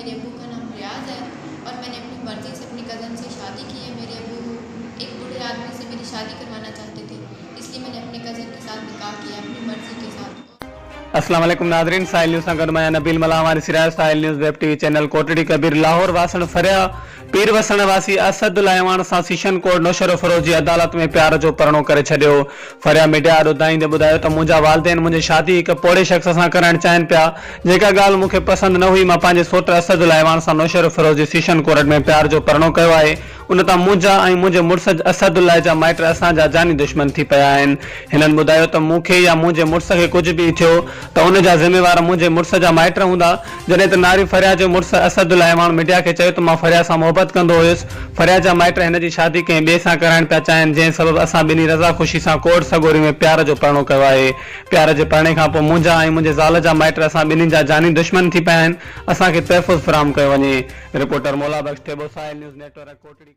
मेरे अब्बू का नाम रियाज है और मैंने अपनी मर्ज़ी से अपनी कज़न से शादी की है। मेरे अब्बू एक बूढ़े आदमी से मेरी शादी करवाना चाहते थे, इसलिए मैंने अपने कज़न के साथ निकाह किया अपनी मर्ज़ी के साथ। अस्सलाम वालेकुम नादरीन, साहिल न्यूज़ सां गॾु मैं नबील मला। हमारी Siraj Sahil news web TV channel Kotri Kabir Lahore वासण फरिया पीर वसण वासी असदुल अहवान सां सेशन कोर्ट नौशर फरोजी अदालत में प्यार जो परणो करे छॾियो। फरिया मीडिया ॿुधाईंदे ॿुधायो त मुंहिंजा वालिदैन मुंहिंजी शादी हिकु पोड़े शख़्स सां करणु चाहिनि पिया। जेका ॻाल्हि मूंखे पसंदि न हुई, मां पंहिंजे सोट असदुल अहवान सां नौशर फरोजी सेशन कोर्ट में प्यार जो परणो कयो आहे। उन तां मुंहिंजा ऐं मुंहिंजे मुड़ुस असदुल्ला जा माइट असांजा जानी दुश्मन थी पिया आहिनि। हिननि ॿुधायो त मूंखे या मुंहिंजे मुड़ुस खे कुझु बि थियो त उन जा ज़िम्मेवार मुंहिंजे मुड़ुस जा माइट हूंदा। जॾहिं त नारी फरिया जो मुड़ुस असदुल अहवान मीडिया खे चयो त मां फरिया सां मोहबत कंदो हुयुसि। फरिया जा माइट हिन जी शादी कंहिं ॿिए सां कराइण पिया चाहिनि, जंहिं सबबु असां ॿिन्ही रज़ा ख़ुशी सां कोर्ट सगोरी में प्यार जो परणो कयो आहे। प्यार जे परणे खां पोइ मुंहिंजा ऐं मुंहिंजे ज़ाल जा माइट असां ॿिन्हिनि जा जानी दुश्मन थी पिया आहिनि। असांखे तहफ़ुज़ फ़राहम कयो वञे। रिपोर्टर मौला बख्श टेबो, साहिल न्यूज़ नेटवर्क कोटड़ी।